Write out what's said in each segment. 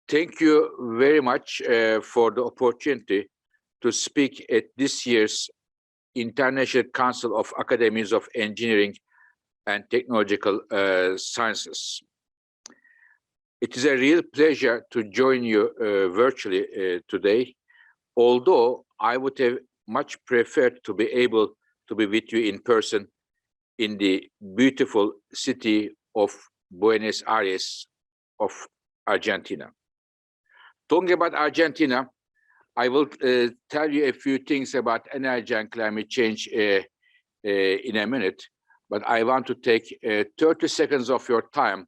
Thank you very much for the opportunity to speak at this year's International Council of Academies of Engineering and Technological Sciences. It is a real pleasure to join you virtually today, although I would have much preferred to be able to be with you in person in the beautiful city of Buenos Aires of Argentina. Talking about Argentina, I will tell you a few things about energy and climate change in a minute, but I want to take 30 seconds of your time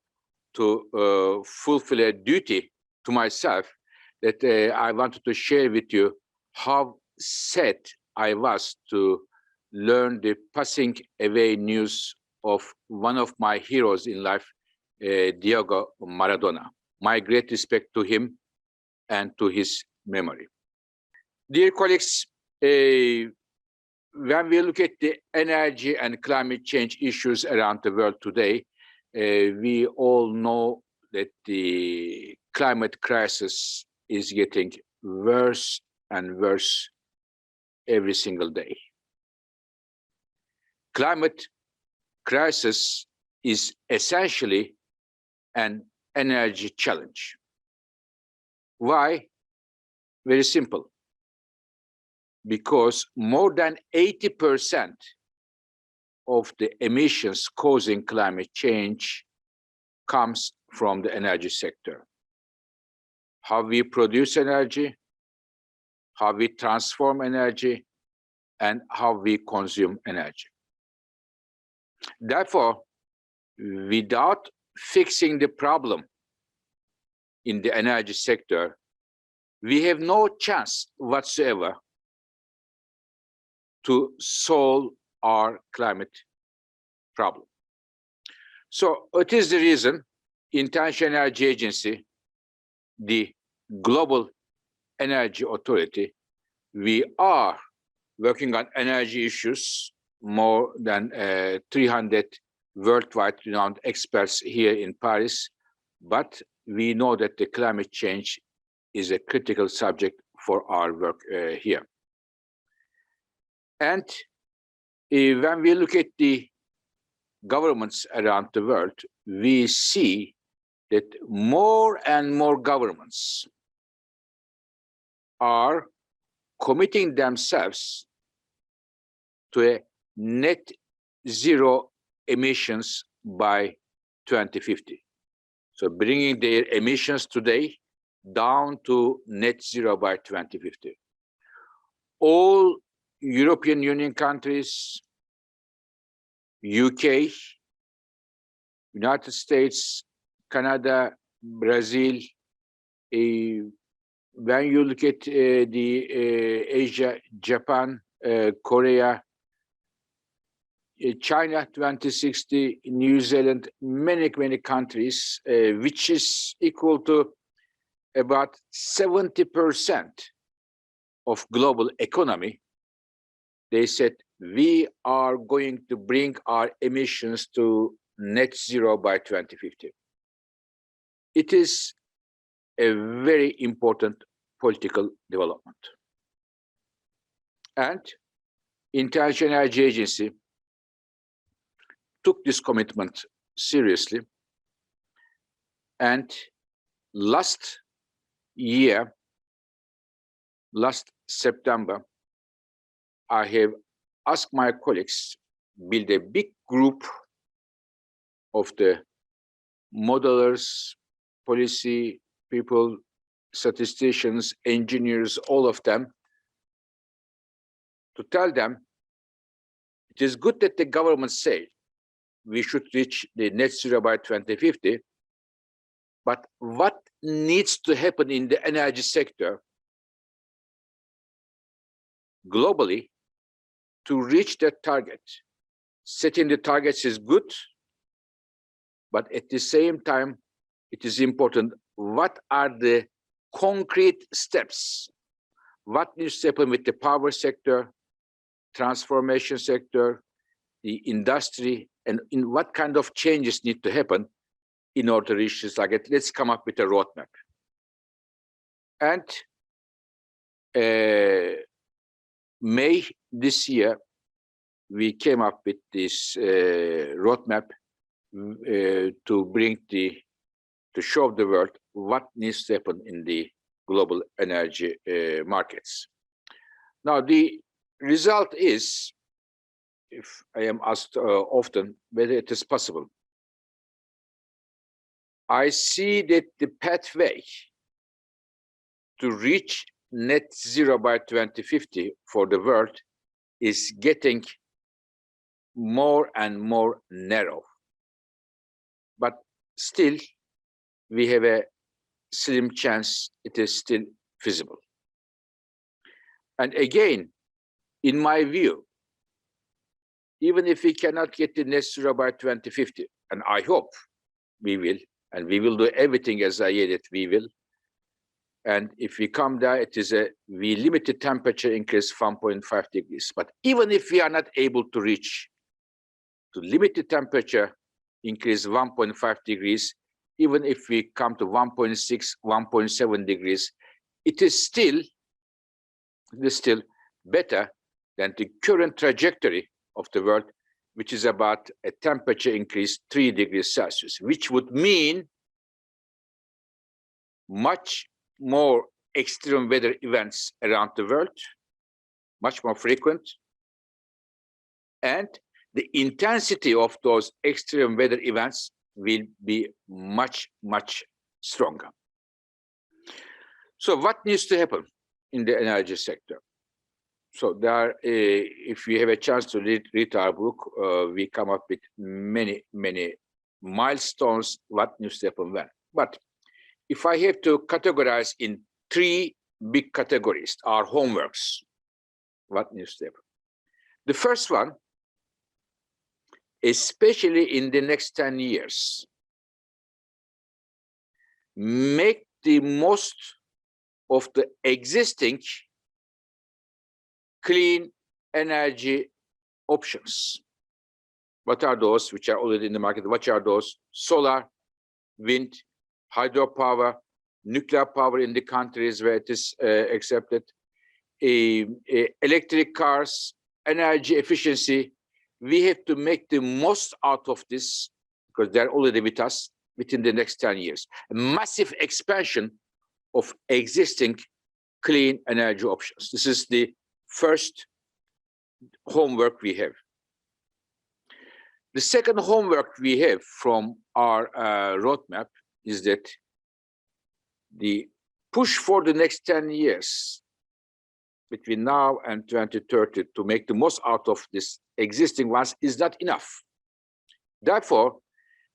to fulfill a duty to myself that I wanted to share with you how sad I was to learn the passing away news of one of my heroes in life, Diego Maradona. My great respect to him and to his memory. Dear colleagues, when we look at the energy and climate change issues around the world today, we all know that the climate crisis is getting worse and worse every single day. Climate crisis is essentially an energy challenge. Why? Very simple. Because more than 80% of the emissions causing climate change comes from the energy sector. How we produce energy, how we transform energy, and how we consume energy. Therefore, without fixing the problem in the energy sector, we have no chance whatsoever to solve our climate problem. So it is the reason International Energy Agency, the global energy authority, we are working on energy issues, more than 300 worldwide renowned experts here in Paris, but we know that the climate change is a critical subject for our work here. And when we look at the governments around the world, we see that more and more governments are committing themselves to a net zero emissions by 2050. So bringing their emissions today down to net zero by 2050. All European Union countries, UK, United States, Canada, Brazil, when you look at the Asia, Japan, Korea, China 2060, New Zealand, many countries, which is equal to about 70% of global economy, they said, we are going to bring our emissions to net zero by 2050. It is a very important political development. And International Energy Agency took this commitment seriously. And last year, last September, I have asked my colleagues build a big group of the modelers, policy people, statisticians, engineers, all of them, to tell them it is good that the governments say we should reach the net zero by 2050, but what needs to happen in the energy sector globally to reach that target? Setting the targets is good, but at the same time, it is important what are the concrete steps? What needs to happen with the power sector, transformation sector, the industry, and in what kind of changes need to happen in order to reach this target? Let's come up with a roadmap. And May this year, we came up with this roadmap to show the world what needs to happen in the global energy markets. Now, the result is, if I am asked often whether it is possible, I see that the pathway to reach net zero by 2050 for the world is getting more and more narrow. But still, we have a slim chance it is still feasible. And again, in my view, even if we cannot get the net zero by 2050, and I hope we will, and we will do everything as I said that we will. And if we come there, we limit the temperature increase 1.5 degrees. But even if we are not able to limit the temperature increase 1.5 degrees, even if we come to 1.6, 1.7 degrees, it is still better than the current trajectory of the world, which is about a temperature increase 3 degrees Celsius, which would mean much more extreme weather events around the world, much more frequent, and the intensity of those extreme weather events will be much, much stronger. So what needs to happen in the energy sector? So there, if you have a chance to read our book, we come up with many, many milestones, what needs to happen when. But if I have to categorize in 3 big categories, our homeworks, what needs to happen? The first one, especially in the next 10 years, make the most of the existing clean energy options. What are those which are already in the market? What are those? Solar, wind, hydropower, nuclear power in the countries where it is accepted, electric cars, energy efficiency. We have to make the most out of this because they're already with us within the next 10 years. A massive expansion of existing clean energy options. This is the first homework we have. The second homework we have from our roadmap is that the push for the next 10 years between now and 2030 to make the most out of this existing ones is not enough. Therefore,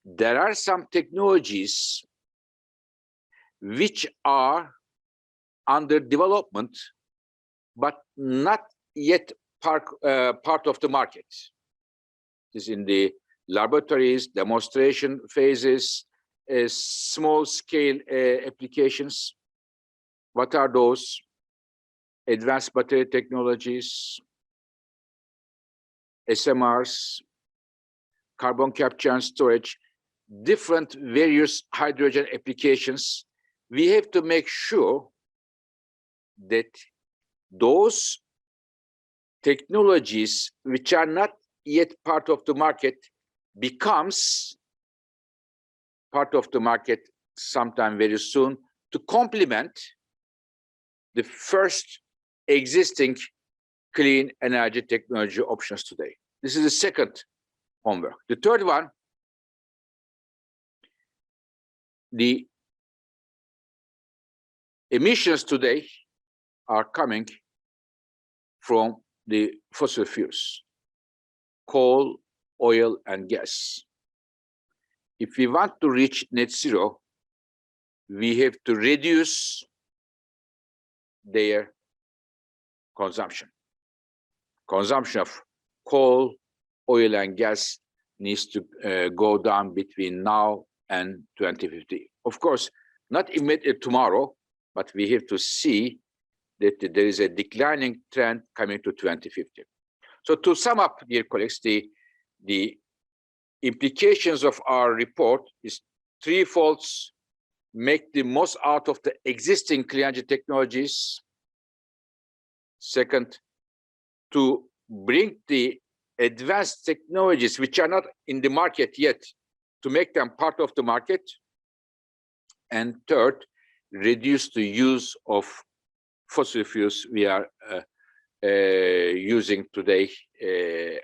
there are some technologies which are under development, but not yet part of the market. It is in the laboratories, demonstration phases, small-scale applications. What are those? Advanced battery technologies, SMRs, carbon capture and storage, different various hydrogen applications. We have to make sure that those technologies which are not yet part of the market becomes part of the market sometime very soon to complement the first existing clean energy technology options today. This is the second homework. The third one, the emissions today are coming from the fossil fuels, coal, oil, and gas. If we want to reach net zero, we have to reduce their consumption. Consumption of coal, oil, and gas needs to go down between now and 2050. Of course, not immediately tomorrow, but we have to see that there is a declining trend coming to 2050. So to sum up, dear colleagues, the implications of our report is threefold. make the most out of the existing clean energy technologies. Second, to bring the advanced technologies which are not in the market yet, to make them part of the market. And third, reduce the use of fossil fuels we are using today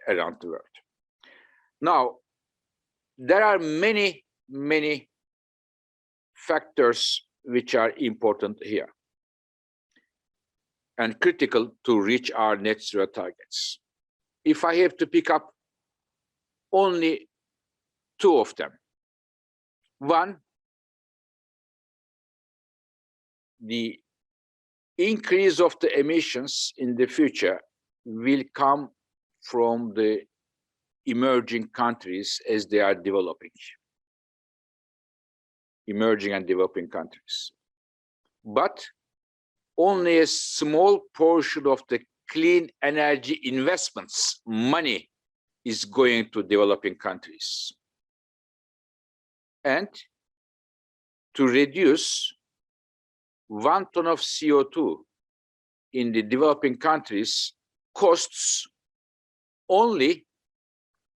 around the world. Now, there are many factors which are important here and critical to reach our net zero targets. If I have to pick up only two of them. One, the increase of the emissions in the future will come from the emerging countries as they are developing. Emerging and developing countries. But only a small portion of the clean energy investments money is going to developing countries. And to reduce 1 ton of CO2 in the developing countries costs only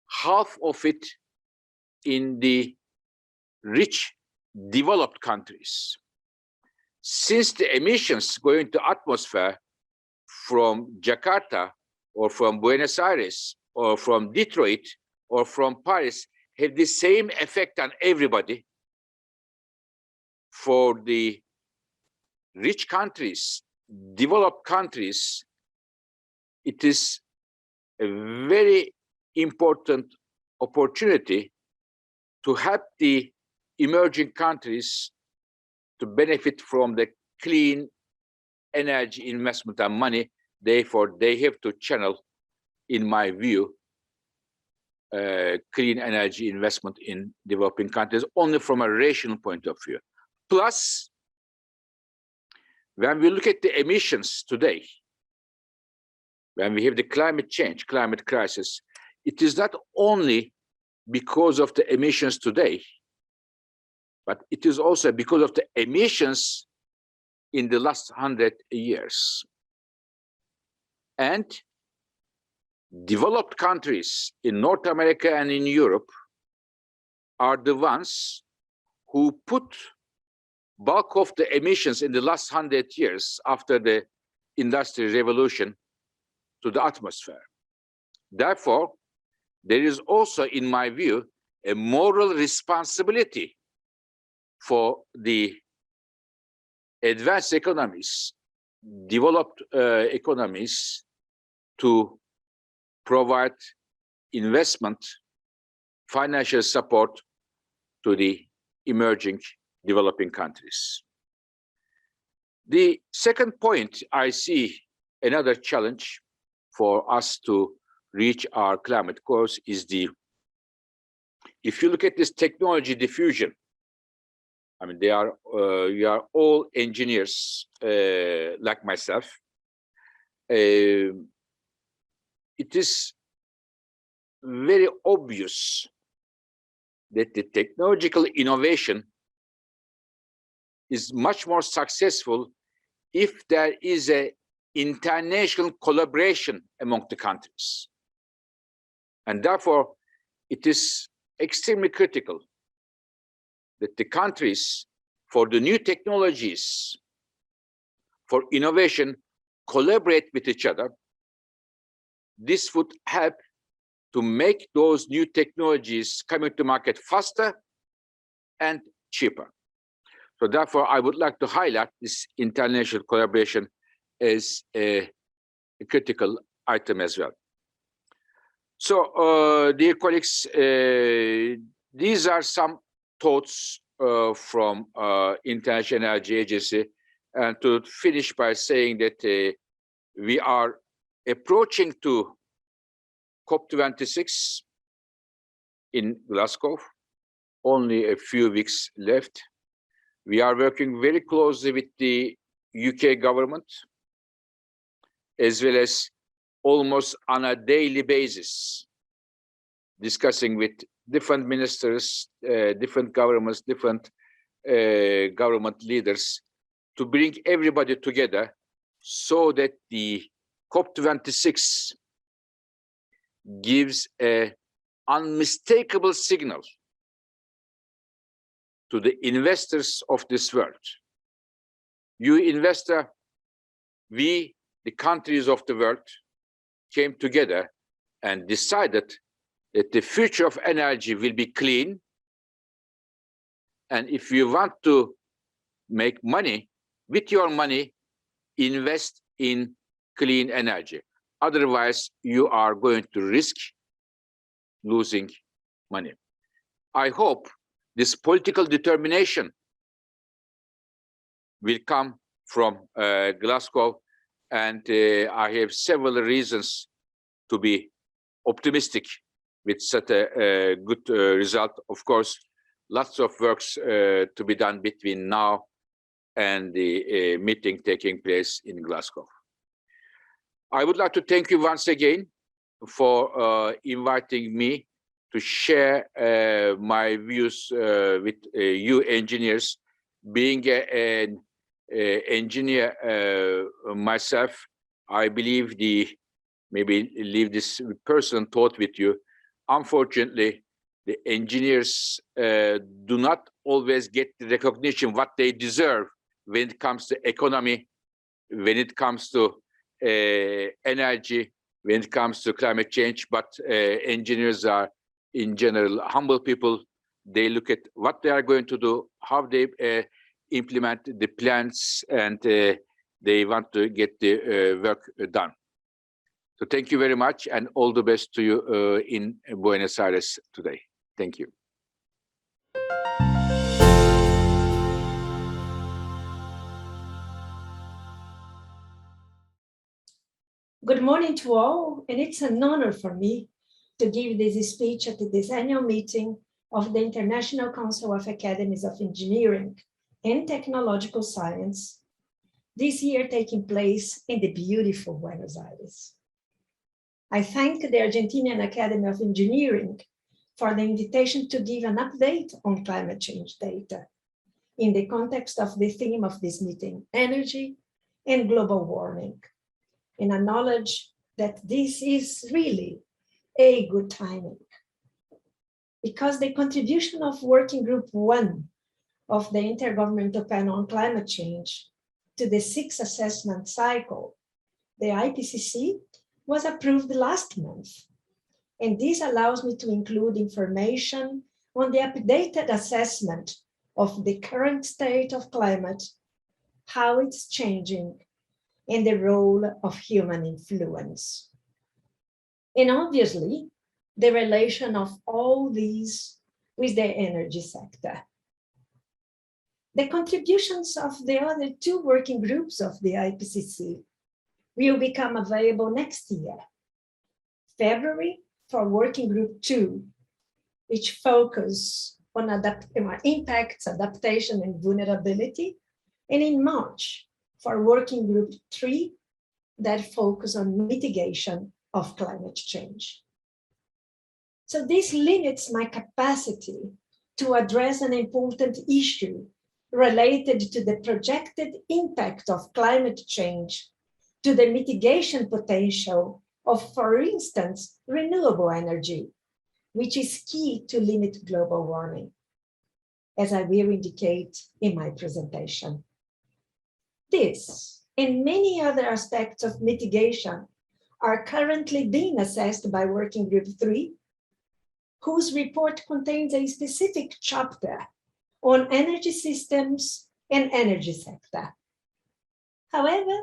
half of it in the rich developed countries. Since the emissions going to atmosphere from Jakarta or from Buenos Aires or from Detroit or from Paris have the same effect on everybody, for the rich countries, developed countries, it is a very important opportunity to help the emerging countries to benefit from the clean energy investment and money. Therefore, they have to channel, in my view, clean energy investment in developing countries only from a rational point of view. Plus, when we look at the emissions today, when we have the climate change, climate crisis, it is not only because of the emissions today, but it is also because of the emissions in the last 100 years. And developed countries in North America and in Europe are the ones who put bulk of the emissions in the last 100 years after the Industrial Revolution to the atmosphere. Therefore, there is also, in my view, a moral responsibility for the advanced economies, developed economies, to provide investment, financial support to the emerging developing countries. The second point, I see another challenge for us to reach our climate goals is if you look at this technology diffusion, I mean, we are all engineers like myself. It is very obvious that the technological innovation is much more successful if there is an international collaboration among the countries. And therefore, it is extremely critical that the countries, for the new technologies, for innovation, collaborate with each other. This would help to make those new technologies coming to market faster and cheaper. So therefore, I would like to highlight this international collaboration as a critical item as well. So, dear colleagues, these are some thoughts from International Energy Agency. And to finish by saying that we are approaching to COP26 in Glasgow, only a few weeks left. We are working very closely with the UK government, as well as almost on a daily basis, discussing with different ministers, different governments, different government leaders to bring everybody together so that the COP26 gives an unmistakable signal to the investors of this world. You investor, we, the countries of the world, came together and decided that the future of energy will be clean. And if you want to make money, with your money, invest in clean energy. Otherwise, you are going to risk losing money. I hope this political determination will come from Glasgow, and I have several reasons to be optimistic with such a good result. Of course, lots of works to be done between now and the meeting taking place in Glasgow. I would like to thank you once again for inviting me to share my views with you engineers. Being an engineer myself, I believe maybe leave this personal thought with you. Unfortunately, the engineers do not always get the recognition what they deserve when it comes to economy, when it comes to energy, when it comes to climate change. But engineers are, in general, humble people. They look at what they are going to do, how they implement the plans, and they want to get the work done. So thank you very much, and all the best to you in Buenos Aires today. Thank you. Good morning to all, and it's an honor for me to give this speech at this annual meeting of the International Council of Academies of Engineering and Technological Science, this year taking place in the beautiful Buenos Aires. I thank the Argentinian Academy of Engineering for the invitation to give an update on climate change data in the context of the theme of this meeting, energy and global warming, and acknowledge that this is really a good timing, because the contribution of Working Group 1 of the Intergovernmental Panel on Climate Change to the 6th assessment cycle, the IPCC, was approved last month. And this allows me to include information on the updated assessment of the current state of climate, how it's changing, and the role of human influence. And obviously, the relation of all these with the energy sector. The contributions of the other two working groups of the IPCC will become available next year. February for Working Group 2, which focus on impacts, adaptation, and vulnerability, and in March for Working Group 3 that focus on mitigation of climate change. So this limits my capacity to address an important issue related to the projected impact of climate change to the mitigation potential of, for instance, renewable energy, which is key to limit global warming, as I will indicate in my presentation. This and many other aspects of mitigation are currently being assessed by Working Group 3, whose report contains a specific chapter on energy systems and energy sector. However,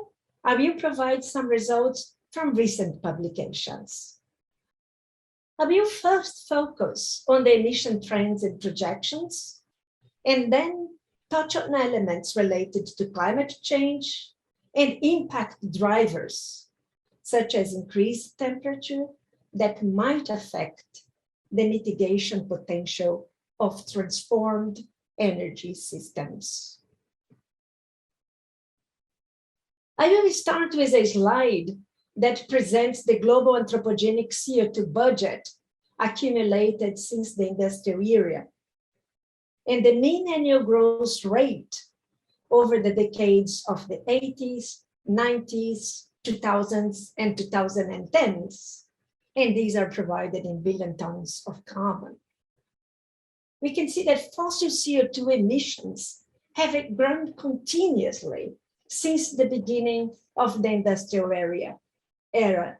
I will provide some results from recent publications. I will first focus on the emission trends and projections, and then touch on elements related to climate change and impact drivers, such as increased temperature that might affect the mitigation potential of transformed energy systems. I will start with a slide that presents the global anthropogenic CO2 budget accumulated since the industrial era. and the mean annual growth rate over the decades of the 80s, 90s, 2000s, and 2010s, and these are provided in billion tons of carbon. We can see that fossil CO2 emissions have grown continuously since the beginning of the industrial era,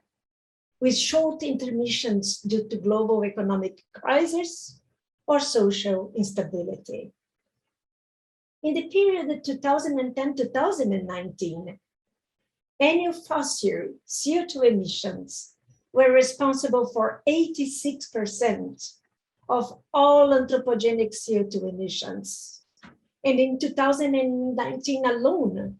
with short intermissions due to global economic crisis or social instability. In the period of 2010-2019, annual fossil CO2 emissions were responsible for 86% of all anthropogenic CO2 emissions. And in 2019 alone,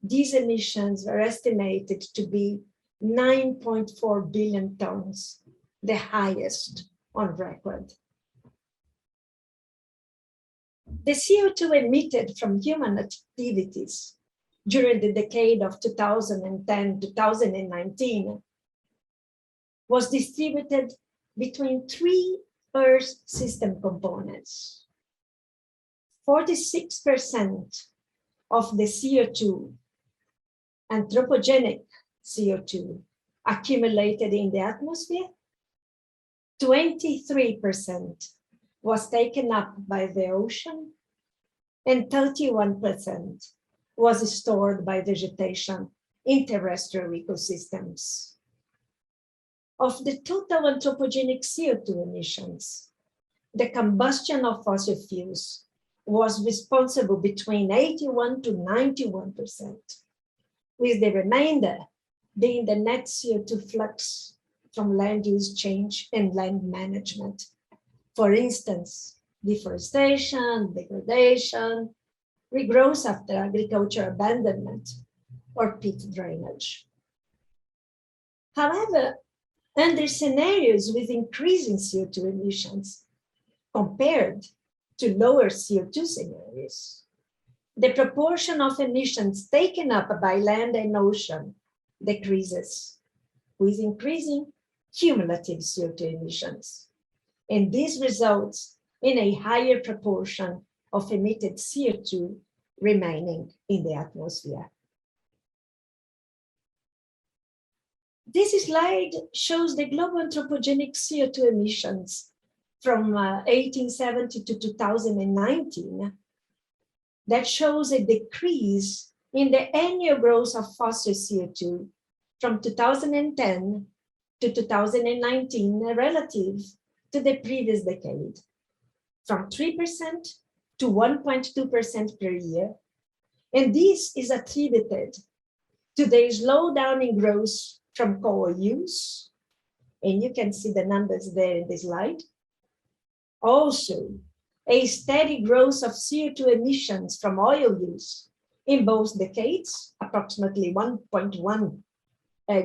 these emissions were estimated to be 9.4 billion tons, the highest on record. The CO2 emitted from human activities during the decade of 2010-2019 was distributed between three Earth system components. 46% of the CO2, anthropogenic CO2, accumulated in the atmosphere, 23% was taken up by the ocean, and 31% was stored by vegetation in terrestrial ecosystems. Of the total anthropogenic CO2 emissions, the combustion of fossil fuels was responsible between 81 to 91%, with the remainder being the net CO2 flux from land use change and land management. For instance, deforestation, degradation, regrowth after agriculture abandonment, or peat drainage. However, under scenarios with increasing CO2 emissions compared to lower CO2 scenarios, the proportion of emissions taken up by land and ocean decreases with increasing cumulative CO2 emissions. And this results in a higher proportion of emitted CO2 remaining in the atmosphere. This slide shows the global anthropogenic CO2 emissions from 1870 to 2019 that shows a decrease in the annual growth of fossil CO2 from 2010 to 2019 relative to the previous decade, from 3% to 1.2% per year. And this is attributed to the slowdown in growth from coal use, and you can see the numbers there in the slide. Also, a steady growth of CO2 emissions from oil use in both decades, approximately 1.1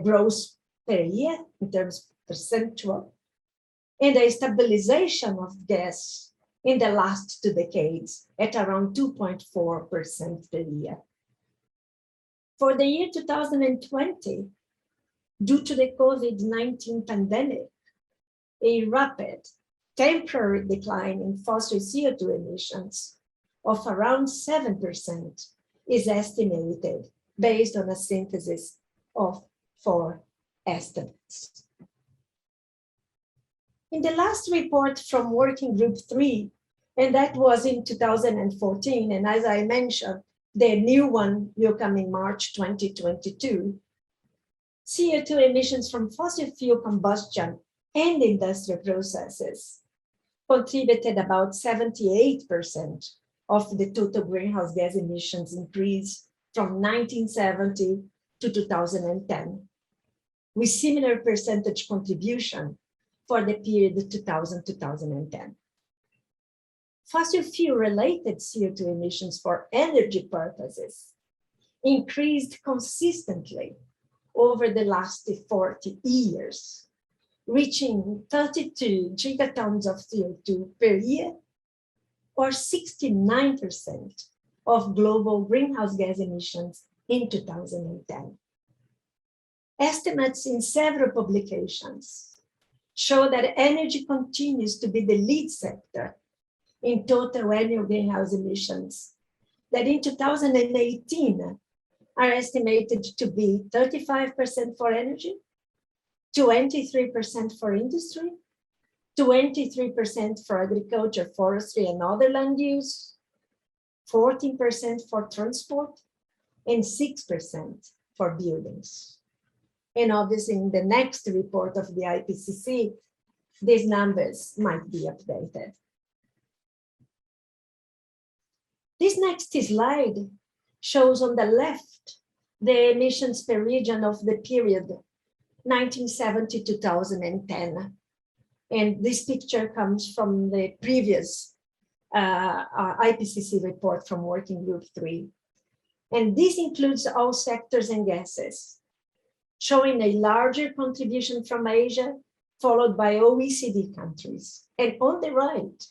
growth per year in terms of percentual, and a stabilization of gas in the last 2 decades at around 2.4% per year. For the year 2020, due to the COVID-19 pandemic, a rapid temporary decline in fossil CO2 emissions of around 7% is estimated based on a synthesis of 4 estimates. In the last report from Working Group 3, and that was in 2014, and as I mentioned, the new one will come in March 2022, CO2 emissions from fossil fuel combustion and industrial processes contributed about 78% of the total greenhouse gas emissions increase from 1970 to 2010, with similar percentage contribution for the period 2000-2010. Fossil fuel-related CO2 emissions for energy purposes increased consistently over the last 40 years, reaching 32 gigatons of CO2 per year, or 69% of global greenhouse gas emissions in 2010. Estimates in several publications show that energy continues to be the lead sector in total annual greenhouse emissions that in 2018 are estimated to be 35% for energy, 23% for industry, 23% for agriculture, forestry, and other land use, 14% for transport, and 6% for buildings. And obviously, in the next report of the IPCC, these numbers might be updated. This next slide shows on the left the emissions per region of the period 1970 to 2010. And this picture comes from the previous IPCC report from Working Group 3. And this includes all sectors and gases, showing a larger contribution from Asia, followed by OECD countries. And on the right,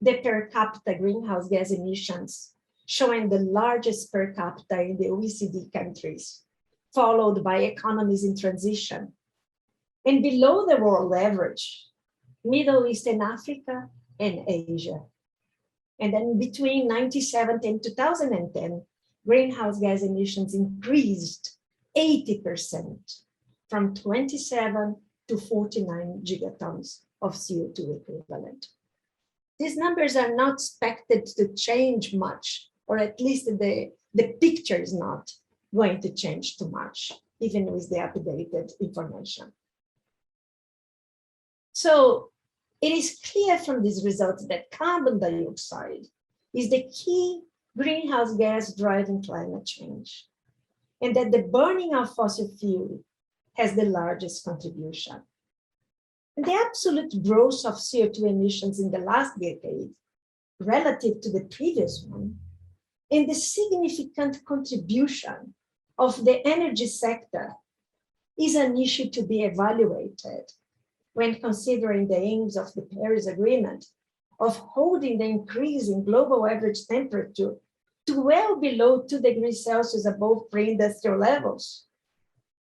the per capita greenhouse gas emissions, showing the largest per capita in the OECD countries, followed by economies in transition. And below the world average, Middle East and Africa and Asia. And then between 1970 and 2010, greenhouse gas emissions increased 80% from 27 to 49 gigatons of CO2 equivalent. These numbers are not expected to change much, or at least the picture is not going to change too much, even with the updated information. So it is clear from these results that carbon dioxide is the key greenhouse gas driving climate change, and that the burning of fossil fuel has the largest contribution. And the absolute growth of CO2 emissions in the last decade relative to the previous one, and the significant contribution of the energy sector is an issue to be evaluated when considering the aims of the Paris Agreement of holding the increase in global average temperature to well below 2 degrees Celsius above pre-industrial levels,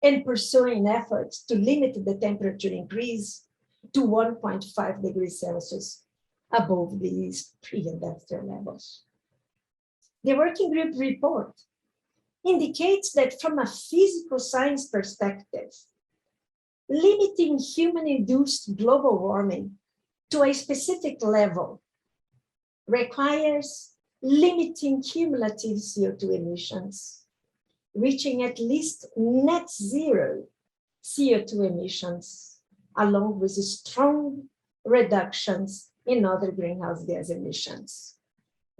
and pursuing efforts to limit the temperature increase to 1.5 degrees Celsius above these pre-industrial levels. The working group report indicates that from a physical science perspective, limiting human-induced global warming to a specific level requires limiting cumulative CO2 emissions, reaching at least net zero CO2 emissions, along with strong reductions in other greenhouse gas emissions.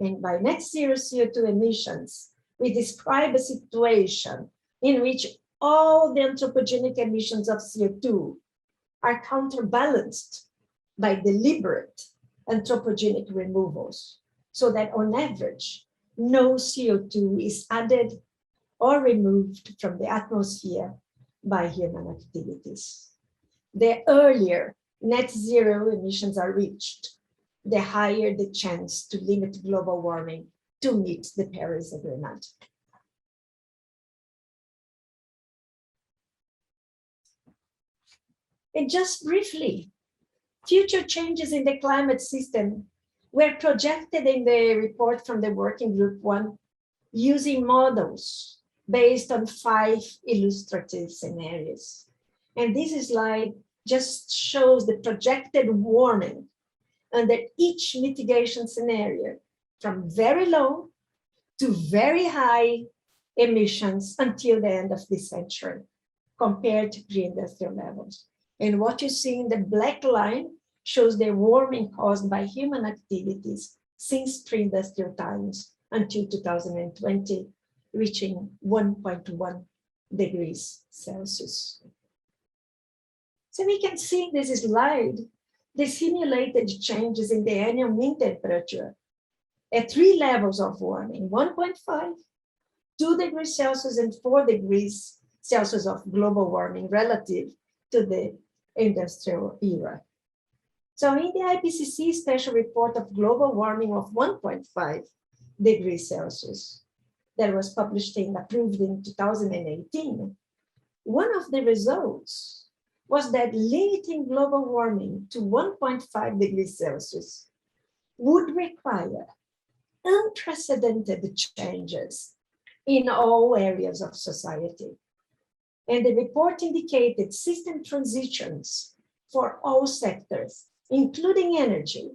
And by net zero CO2 emissions, we describe a situation in which all the anthropogenic emissions of CO2 are counterbalanced by deliberate anthropogenic removals, so that on average, no CO2 is added or removed from the atmosphere by human activities. The earlier net zero emissions are reached, the higher the chance to limit global warming to meet the Paris Agreement. And just briefly, future changes in the climate system were projected in the report from the Working Group 1 using models based on 5 illustrative scenarios. And this slide just shows the projected warming under each mitigation scenario, from very low to very high emissions until the end of this century, compared to pre-industrial levels. And what you see in the black line shows the warming caused by human activities since pre-industrial times until 2020, reaching 1.1 degrees Celsius. So we can see in this slide the simulated changes in the annual mean temperature at 3 levels of warming: 1.5, 2 degrees Celsius, and 4 degrees Celsius of global warming relative to the industrial era. So in the IPCC special report of global warming of 1.5 degrees Celsius that was published and approved in 2018, one of the results was that limiting global warming to 1.5 degrees Celsius would require unprecedented changes in all areas of society. And the report indicated system transitions for all sectors, including energy,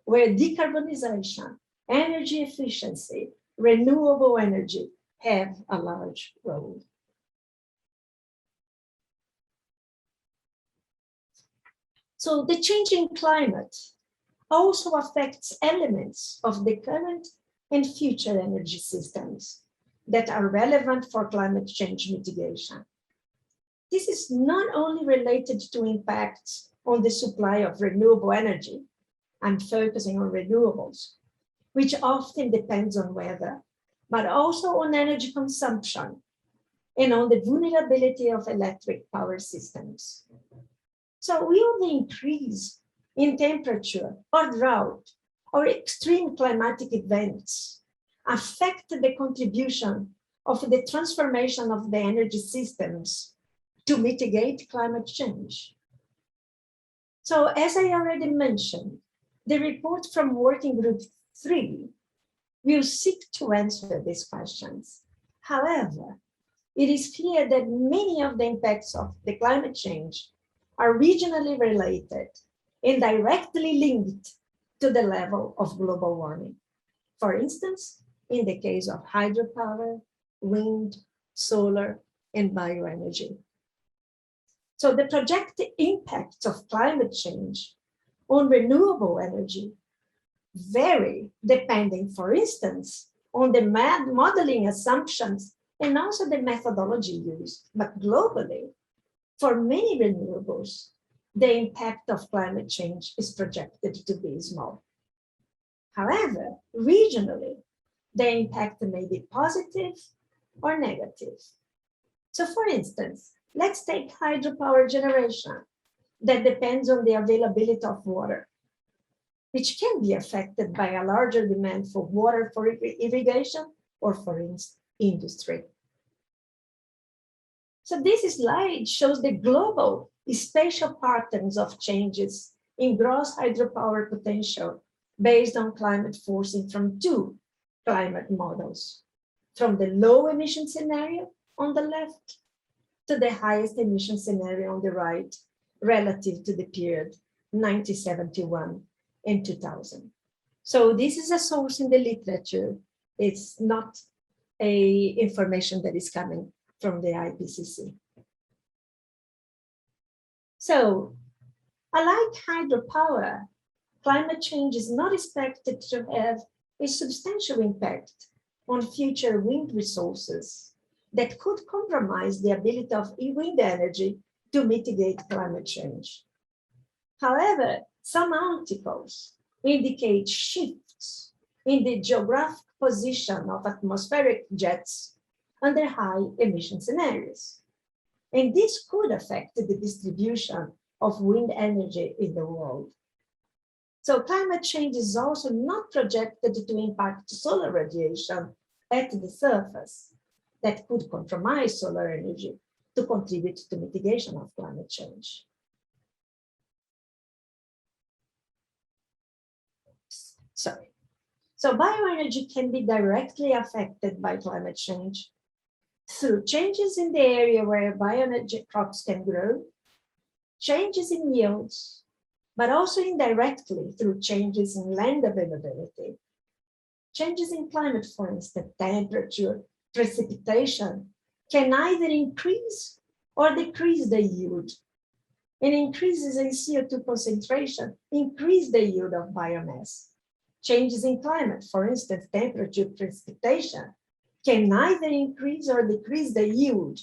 where decarbonization, energy efficiency, renewable energy have a large role. So the changing climate also affects elements of the current and future energy systems that are relevant for climate change mitigation. This is not only related to impacts on the supply of renewable energy, I'm focusing on renewables, which often depends on weather, but also on energy consumption and on the vulnerability of electric power systems. So will the increase in temperature or drought or extreme climatic events affect the contribution of the transformation of the energy systems to mitigate climate change? So as I already mentioned, the report from Working Group 3 will seek to answer these questions. However, it is clear that many of the impacts of the climate change are regionally related and directly linked to the level of global warming. For instance, in the case of hydropower, wind, solar, and bioenergy. So the projected impacts of climate change on renewable energy vary depending, for instance, on the modeling assumptions and also the methodology used. But globally, for many renewables, the impact of climate change is projected to be small. However, regionally, the impact may be positive or negative. So for instance, let's take hydropower generation that depends on the availability of water, which can be affected by a larger demand for water for irrigation or for industry. So this slide shows the global spatial patterns of changes in gross hydropower potential based on climate forcing from two climate models, from the low emission scenario on the left to the highest emission scenario on the right, relative to the period 1971 and 2000. So this is a source in the literature. It's not information that is coming from the IPCC. So, unlike hydropower, climate change is not expected to have a substantial impact on future wind resources that could compromise the ability of wind energy to mitigate climate change. However, some articles indicate shifts in the geographic position of atmospheric jets under high emission scenarios. And this could affect the distribution of wind energy in the world. So climate change is also not projected to impact solar radiation at the surface that could compromise solar energy to contribute to mitigation of climate change. Sorry. So bioenergy can be directly affected by climate change through changes in the area where bioenergy crops can grow, changes in yields, but also indirectly through changes in land availability. Changes in climate, for instance, temperature, precipitation, can either increase or decrease the yield. And increases in CO2 concentration increase the yield of biomass. Changes in climate, for instance, temperature, precipitation, can either increase or decrease the yield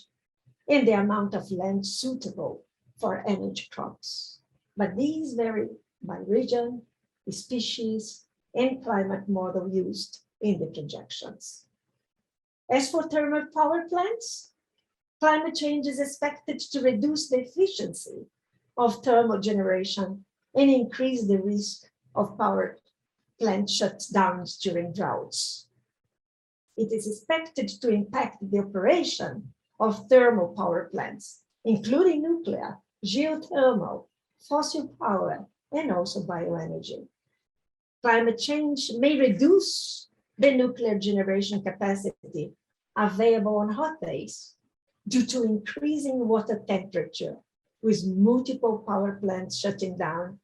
and the amount of land suitable for energy crops. But these vary by region, species, and climate model used in the projections. As for thermal power plants, climate change is expected to reduce the efficiency of thermal generation and increase the risk of power plant shutdowns during droughts. It is expected to impact the operation of thermal power plants, including nuclear, geothermal, fossil power, and also bioenergy. climate change may reduce the nuclear generation capacity available on hot days due to increasing water temperature, with multiple power plants shutting down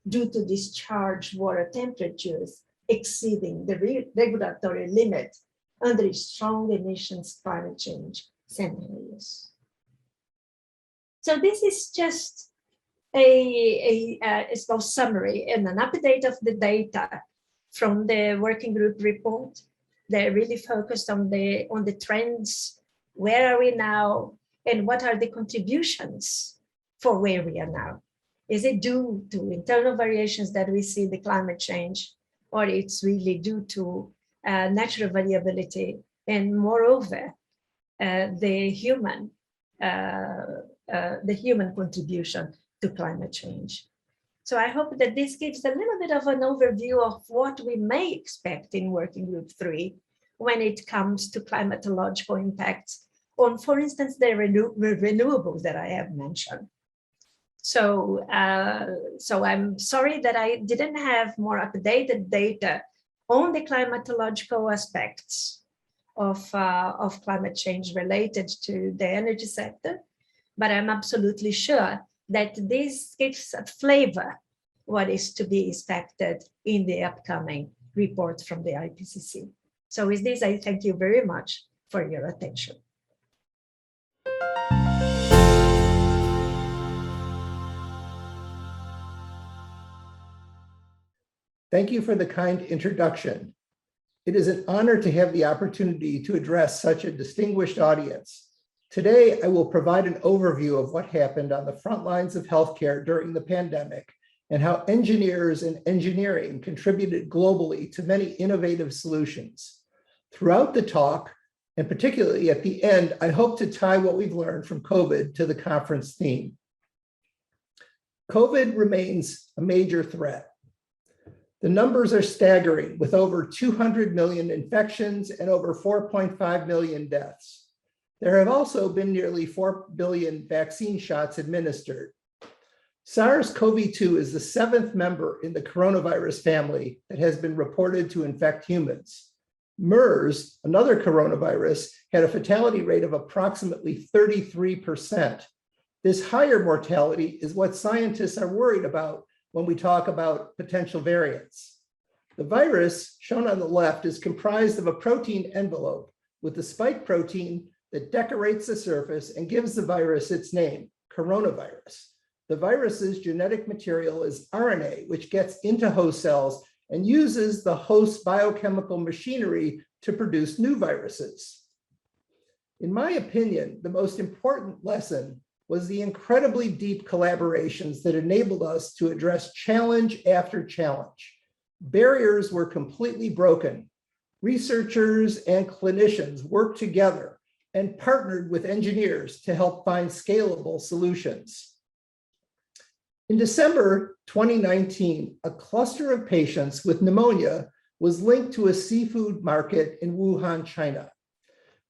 due to discharge water temperatures exceeding the regulatory limit under strong emissions climate change scenarios. So this is just a small summary and an update of the data from the working group report. They're really focused on the trends. Where are we now, and what are the contributions for where we are now? Is it due to internal variations that we see in the climate change, or it's really due to natural variability, and moreover, the human contribution to climate change? So I hope that this gives a little bit of an overview of what we may expect in Working Group 3 when it comes to climatological impacts on, for instance, the renewables that I have mentioned. So, so I'm sorry that I didn't have more updated data on the climatological aspects of climate change related to the energy sector, but I'm absolutely sure that this gives a flavor what is to be expected in the upcoming report from the IPCC. So with this, I thank you very much for your attention. Thank you for the kind introduction. It is an honor to have the opportunity to address such a distinguished audience. Today, I will provide an overview of what happened on the front lines of healthcare during the pandemic and how engineers and engineering contributed globally to many innovative solutions. Throughout the talk, and particularly at the end, I hope to tie what we've learned from COVID to the conference theme. COVID remains a major threat. The numbers are staggering, with over 200 million infections and over 4.5 million deaths. There have also been nearly 4 billion vaccine shots administered. SARS-CoV-2 is the 7th member in the coronavirus family that has been reported to infect humans. MERS, another coronavirus, had a fatality rate of approximately 33%. This higher mortality is what scientists are worried about when we talk about potential variants. The virus, shown on the left, is comprised of a protein envelope with the spike protein that decorates the surface and gives the virus its name, coronavirus. The virus's genetic material is RNA, which gets into host cells and uses the host's biochemical machinery to produce new viruses. In my opinion, the most important lesson was the incredibly deep collaborations that enabled us to address challenge after challenge. Barriers were completely broken. Researchers and clinicians worked together and partnered with engineers to help find scalable solutions. In December 2019, a cluster of patients with pneumonia was linked to a seafood market in Wuhan, China.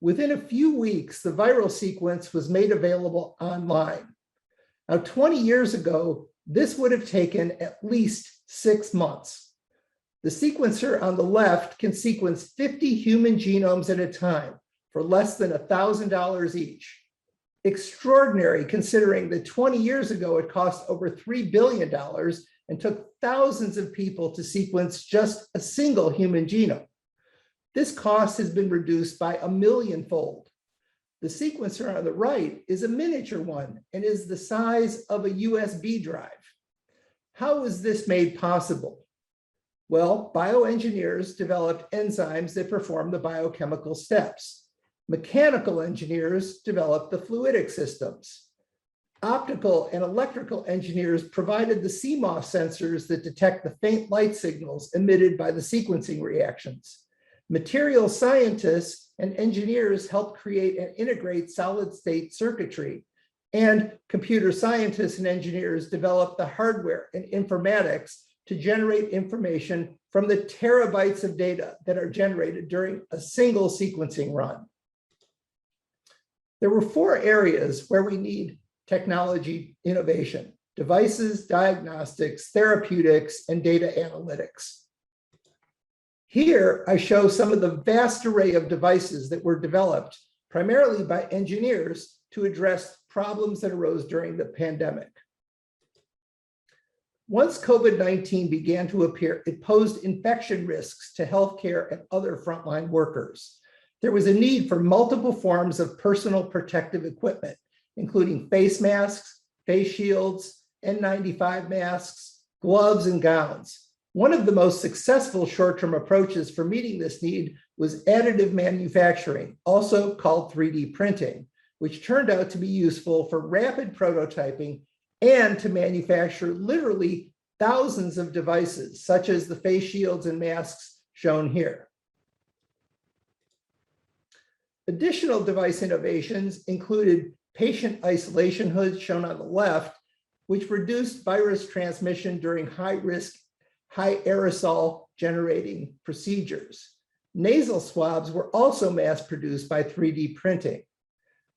Within a few weeks, the viral sequence was made available online. Now, 20 years ago, this would have taken at least 6 months. The sequencer on the left can sequence 50 human genomes at a time for less than $1,000 each. Extraordinary, considering that 20 years ago, it cost over $3 billion and took thousands of people to sequence just a single human genome. This cost has been reduced by 1 million-fold. The sequencer on the right is a miniature one and is the size of a USB drive. How was this made possible? Well, bioengineers developed enzymes that perform the biochemical steps. Mechanical engineers developed the fluidic systems. Optical and electrical engineers provided the CMOS sensors that detect the faint light signals emitted by the sequencing reactions. Material scientists and engineers helped create and integrate solid-state circuitry, and computer scientists and engineers developed the hardware and informatics to generate information from the terabytes of data that are generated during a single sequencing run. There were 4 areas where we need technology innovation: devices, diagnostics, therapeutics, and data analytics. Here, I show some of the vast array of devices that were developed primarily by engineers to address problems that arose during the pandemic. Once COVID-19 began to appear, it posed infection risks to healthcare and other frontline workers. There was a need for multiple forms of personal protective equipment, including face masks, face shields, N95 masks, gloves, and gowns. One of the most successful short-term approaches for meeting this need was additive manufacturing, also called 3D printing, which turned out to be useful for rapid prototyping and to manufacture literally thousands of devices, such as the face shields and masks shown here. Additional device innovations included patient isolation hoods shown on the left, which reduced virus transmission during high-risk, high aerosol generating procedures. Nasal swabs were also mass-produced by 3D printing.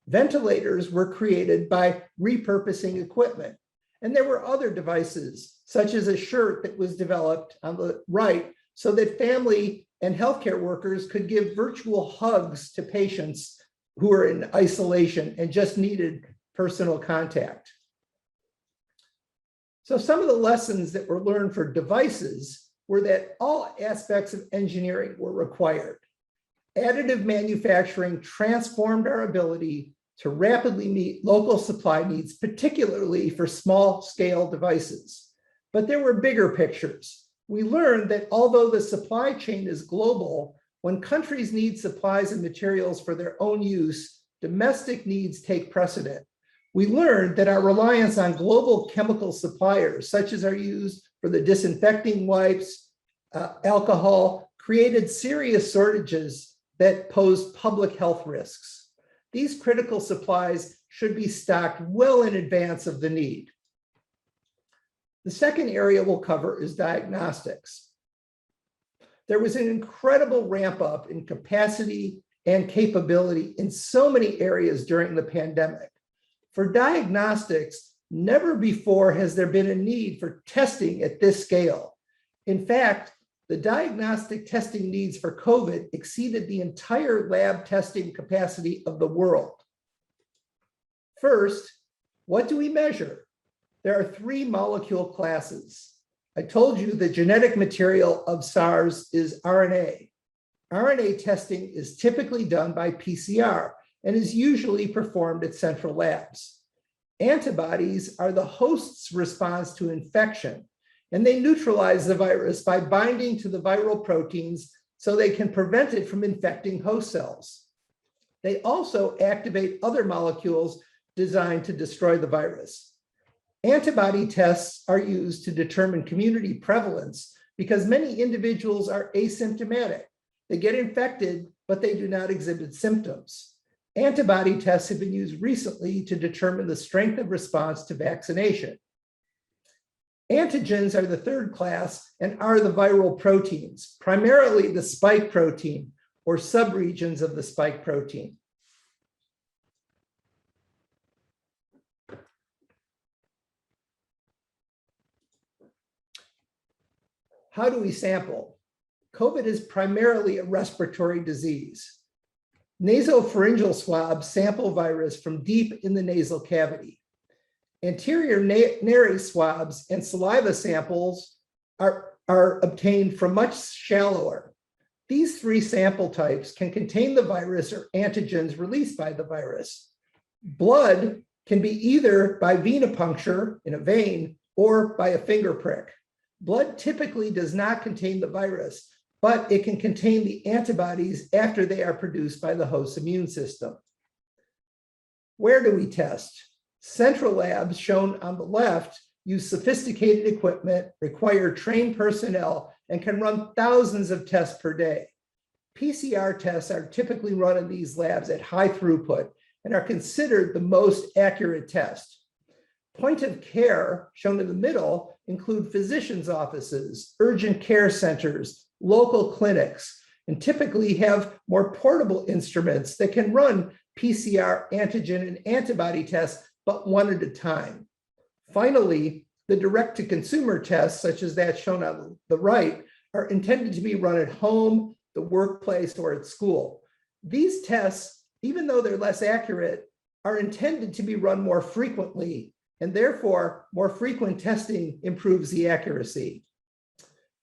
Ventilators were created by repurposing equipment. And there were other devices, such as a shirt that was developed on the right so that family and healthcare workers could give virtual hugs to patients who were in isolation and just needed personal contact. So some of the lessons that were learned for devices were that all aspects of engineering were required. Additive manufacturing transformed our ability to rapidly meet local supply needs, particularly for small-scale devices. But there were bigger pictures. We learned that although the supply chain is global, when countries need supplies and materials for their own use, domestic needs take precedent. We learned that our reliance on global chemical suppliers, such as are used for the disinfecting wipes, alcohol, created serious shortages that posed public health risks. These critical supplies should be stocked well in advance of the need. The second area we'll cover is diagnostics. There was an incredible ramp up in capacity and capability in so many areas during the pandemic. For diagnostics, never before has there been a need for testing at this scale. In fact, the diagnostic testing needs for COVID exceeded the entire lab testing capacity of the world. First, what do we measure? There are 3 molecule classes. I told you the genetic material of SARS is RNA. RNA testing is typically done by PCR and is usually performed at central labs. Antibodies are the host's response to infection, and they neutralize the virus by binding to the viral proteins so they can prevent it from infecting host cells. They also activate other molecules designed to destroy the virus. Antibody tests are used to determine community prevalence because many individuals are asymptomatic. They get infected, but they do not exhibit symptoms. Antibody tests have been used recently to determine the strength of response to vaccination. Antigens are the third class and are the viral proteins, primarily the spike protein or subregions of the spike protein. How do we sample? COVID is primarily a respiratory disease. Nasopharyngeal swabs sample virus from deep in the nasal cavity. Anterior nary swabs and saliva samples are obtained from much shallower. These 3 sample types can contain the virus or antigens released by the virus. Blood can be either by venipuncture in a vein or by a finger prick. Blood typically does not contain the virus, but it can contain the antibodies after they are produced by the host's immune system. Where do we test? Central labs shown on the left use sophisticated equipment, require trained personnel, and can run thousands of tests per day. PCR tests are typically run in these labs at high throughput and are considered the most accurate test. Point of care, shown in the middle, include physicians' offices, urgent care centers, local clinics, and typically have more portable instruments that can run PCR, antigen, and antibody tests, but one at a time. Finally, the direct-to-consumer tests, such as that shown on the right, are intended to be run at home, the workplace, or at school. These tests, even though they're less accurate, are intended to be run more frequently, and therefore more frequent testing improves the accuracy.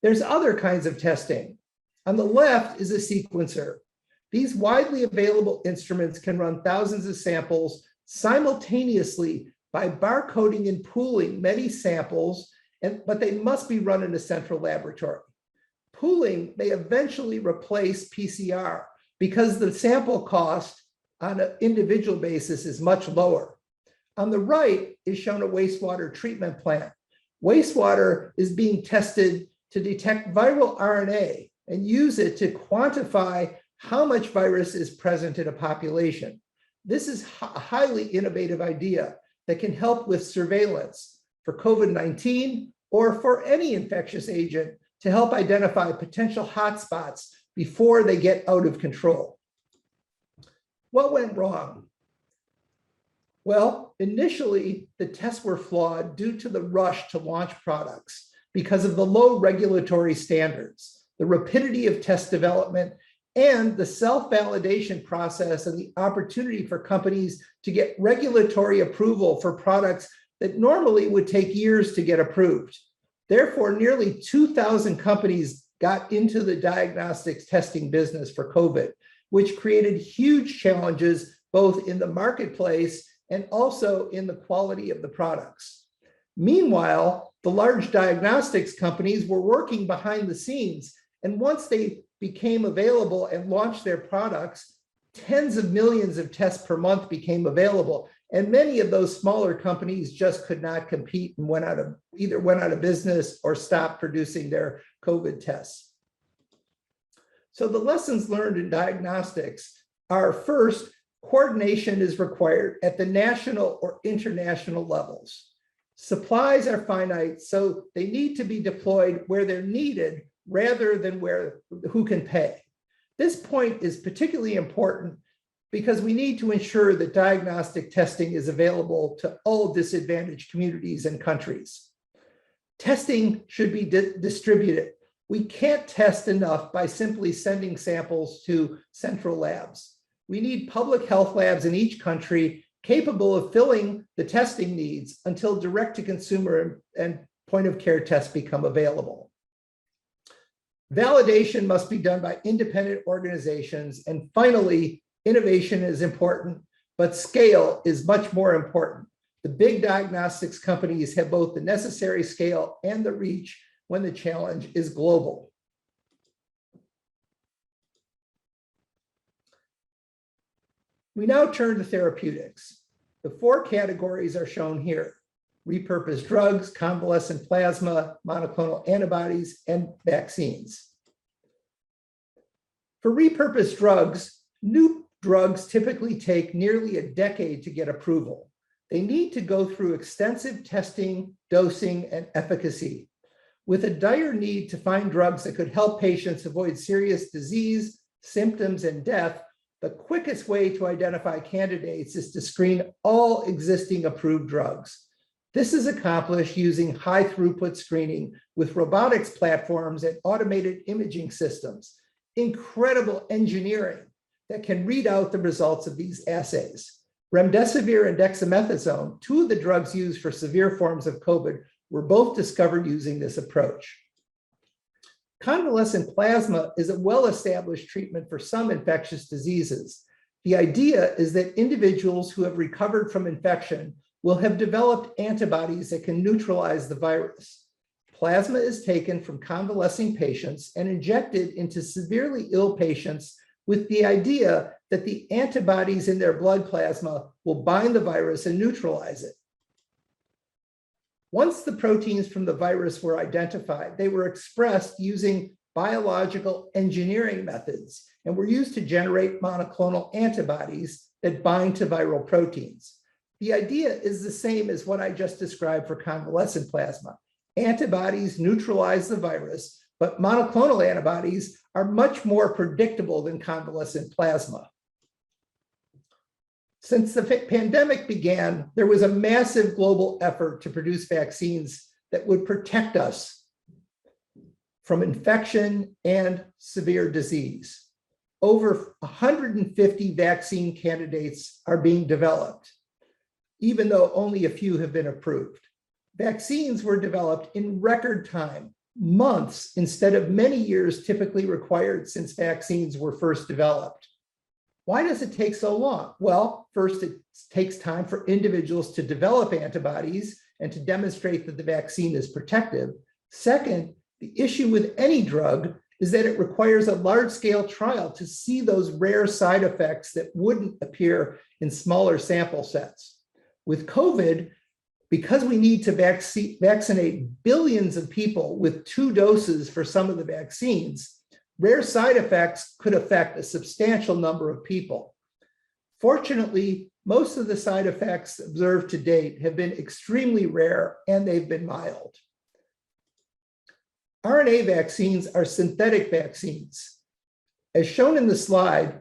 There's other kinds of testing. On the left is a sequencer. These widely available instruments can run thousands of samples simultaneously by barcoding and pooling many samples, but they must be run in a central laboratory. Pooling may eventually replace PCR because the sample cost on an individual basis is much lower. On the right is shown a wastewater treatment plant. Wastewater is being tested to detect viral RNA and use it to quantify how much virus is present in a population. This is a highly innovative idea that can help with surveillance for COVID-19 or for any infectious agent to help identify potential hotspots before they get out of control. What went wrong? Well, initially, the tests were flawed due to the rush to launch products because of the low regulatory standards, the rapidity of test development, and the self-validation process and the opportunity for companies to get regulatory approval for products that normally would take years to get approved. Therefore, nearly 2,000 companies got into the diagnostics testing business for COVID, which created huge challenges both in the marketplace and also in the quality of the products. Meanwhile, the large diagnostics companies were working behind the scenes, and once they became available and launched their products, tens of millions of tests per month became available. And many of those smaller companies just could not compete and either went out of business or stopped producing their COVID tests. So the lessons learned in diagnostics are, first, coordination is required at the national or international levels. Supplies are finite, so they need to be deployed where they're needed rather than who can pay. This point is particularly important because we need to ensure that diagnostic testing is available to all disadvantaged communities and countries. Testing should be distributed. We can't test enough by simply sending samples to central labs. We need public health labs in each country capable of filling the testing needs until direct-to-consumer and point-of-care tests become available. Validation must be done by independent organizations. And finally, innovation is important, but scale is much more important. The big diagnostics companies have both the necessary scale and the reach when the challenge is global. We now turn to therapeutics. The 4 categories are shown here: repurposed drugs, convalescent plasma, monoclonal antibodies, and vaccines. For repurposed drugs, new drugs typically take nearly a decade to get approval. They need to go through extensive testing, dosing, and efficacy. With a dire need to find drugs that could help patients avoid serious disease, symptoms, and death, the quickest way to identify candidates is to screen all existing approved drugs. This is accomplished using high throughput screening with robotics platforms and automated imaging systems. Incredible engineering that can read out the results of these assays. Remdesivir and dexamethasone, 2 of the drugs used for severe forms of COVID, were both discovered using this approach. Convalescent plasma is a well-established treatment for some infectious diseases. The idea is that individuals who have recovered from infection will have developed antibodies that can neutralize the virus. Plasma is taken from convalescing patients and injected into severely ill patients with the idea that the antibodies in their blood plasma will bind the virus and neutralize it. Once the proteins from the virus were identified, they were expressed using biological engineering methods and were used to generate monoclonal antibodies that bind to viral proteins. The idea is the same as what I just described for convalescent plasma. Antibodies neutralize the virus, but monoclonal antibodies are much more predictable than convalescent plasma. Since the pandemic began, there was a massive global effort to produce vaccines that would protect us from infection and severe disease. Over 150 vaccine candidates are being developed, even though only a few have been approved. Vaccines were developed in record time, months instead of many years typically required since vaccines were first developed. Why does it take so long? Well, first, it takes time for individuals to develop antibodies and to demonstrate that the vaccine is protective. Second, the issue with any drug is that it requires a large-scale trial to see those rare side effects that wouldn't appear in smaller sample sets. With COVID, because we need to vaccinate billions of people with 2 doses for some of the vaccines, rare side effects could affect a substantial number of people. Fortunately, most of the side effects observed to date have been extremely rare and they've been mild. RNA vaccines are synthetic vaccines. As shown in the slide,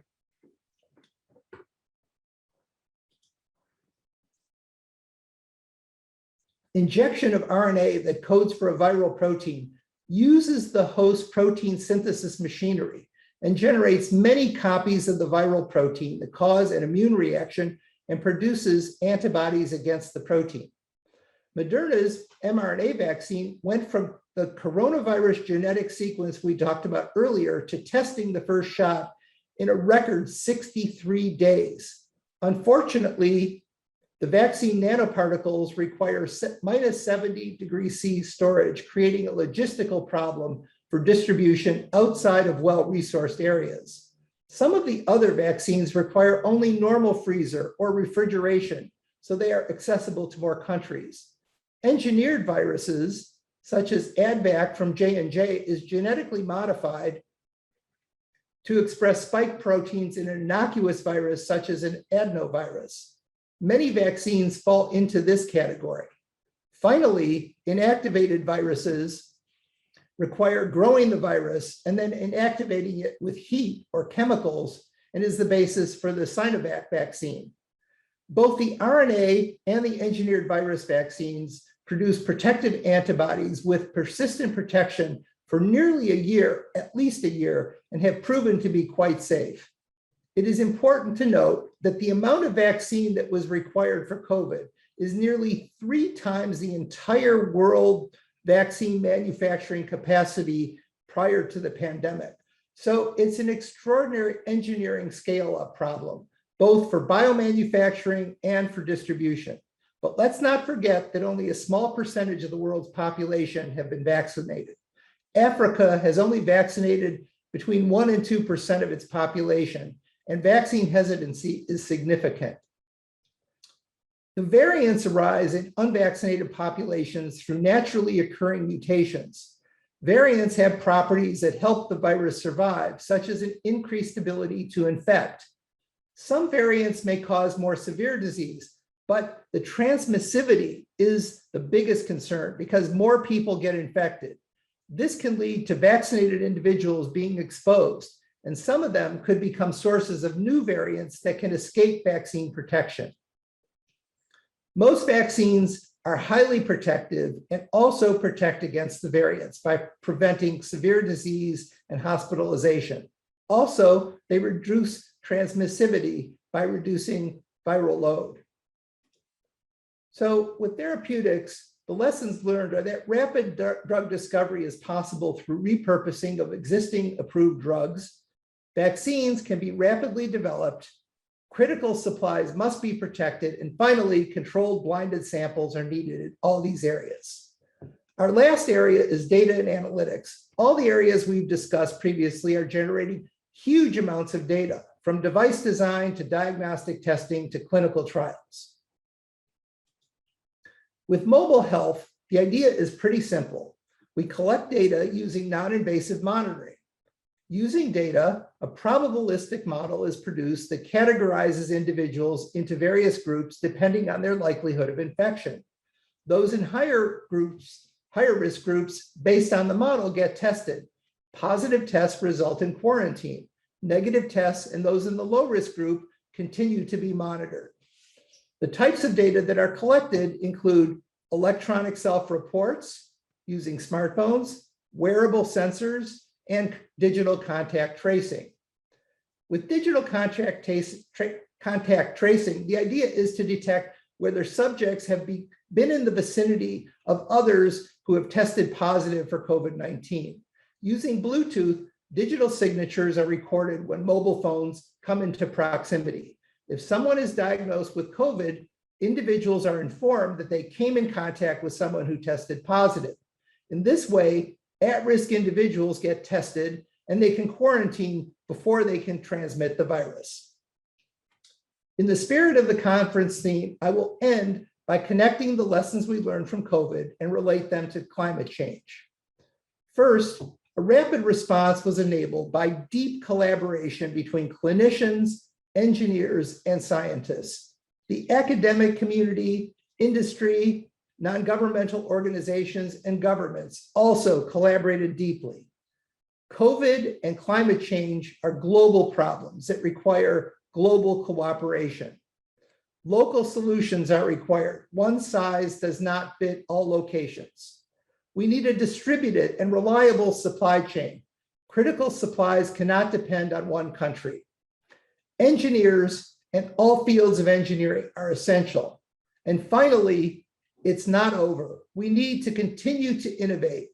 injection of RNA that codes for a viral protein uses the host protein synthesis machinery and generates many copies of the viral protein that cause an immune reaction and produces antibodies against the protein. Moderna's mRNA vaccine went from the coronavirus genetic sequence we talked about earlier to testing the first shot in a record 63 days. Unfortunately, the vaccine nanoparticles require minus 70 degrees C storage, creating a logistical problem for distribution outside of well-resourced areas. Some of the other vaccines require only normal freezer or refrigeration, so they are accessible to more countries. Engineered viruses, such as AdVac from J&J, is genetically modified to express spike proteins in an innocuous virus, such as an adenovirus. Many vaccines fall into this category. Finally, inactivated viruses require growing the virus and then inactivating it with heat or chemicals, and is the basis for the Sinovac vaccine. Both the RNA and the engineered virus vaccines produce protective antibodies with persistent protection for nearly a year, at least a year, and have proven to be quite safe. It is important to note that the amount of vaccine that was required for COVID is nearly 3 times the entire world vaccine manufacturing capacity prior to the pandemic. So it's an extraordinary engineering scale-up problem, both for biomanufacturing and for distribution. But let's not forget that only a small percentage of the world's population have been vaccinated. Africa has only vaccinated between 1 and 2% of its population, and vaccine hesitancy is significant. The variants arise in unvaccinated populations through naturally occurring mutations. Variants have properties that help the virus survive, such as an increased ability to infect. Some variants may cause more severe disease, but the transmissivity is the biggest concern because more people get infected. This can lead to vaccinated individuals being exposed, and some of them could become sources of new variants that can escape vaccine protection. Most vaccines are highly protective and also protect against the variants by preventing severe disease and hospitalization. Also, they reduce transmissivity by reducing viral load. So with therapeutics, the lessons learned are that rapid drug discovery is possible through repurposing of existing approved drugs. Vaccines can be rapidly developed. Critical supplies must be protected. And finally, controlled blinded samples are needed in all these areas. Our last area is data and analytics. All the areas we've discussed previously are generating huge amounts of data, from device design to diagnostic testing to clinical trials. With mobile health, the idea is pretty simple. We collect data using non-invasive monitoring. Using data, a probabilistic model is produced that categorizes individuals into various groups depending on their likelihood of infection. Those in higher risk groups, based on the model, get tested. Positive tests result in quarantine. Negative tests and those in the low risk group continue to be monitored. The types of data that are collected include electronic self-reports using smartphones, wearable sensors, and digital contact tracing. With digital contact tracing, the idea is to detect whether subjects have been in the vicinity of others who have tested positive for COVID-19. Using Bluetooth, digital signatures are recorded when mobile phones come into proximity. If someone is diagnosed with COVID, individuals are informed that they came in contact with someone who tested positive. In this way, at-risk individuals get tested and they can quarantine before they can transmit the virus. In the spirit of the conference theme, I will end by connecting the lessons we learned from COVID and relate them to climate change. First, a rapid response was enabled by deep collaboration between clinicians, engineers, and scientists. The academic community, industry, non-governmental organizations, and governments also collaborated deeply. COVID and climate change are global problems that require global cooperation. Local solutions are required. One size does not fit all locations. We need a distributed and reliable supply chain. Critical supplies cannot depend on one country. Engineers and all fields of engineering are essential. And finally, it's not over. We need to continue to innovate.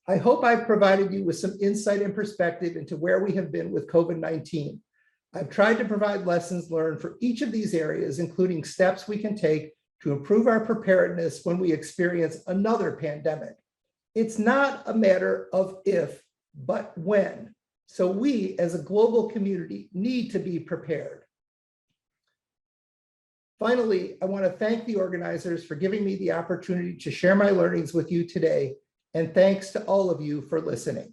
I hope I've provided you with some insight and perspective into where we have been with COVID-19. I've tried to provide lessons learned for each of these areas, including steps we can take to improve our preparedness when we experience another pandemic. It's not a matter of if, but when. So we as a global community need to be prepared. Finally, I want to thank the organizers for giving me the opportunity to share my learnings with you today, and thanks to all of you for listening.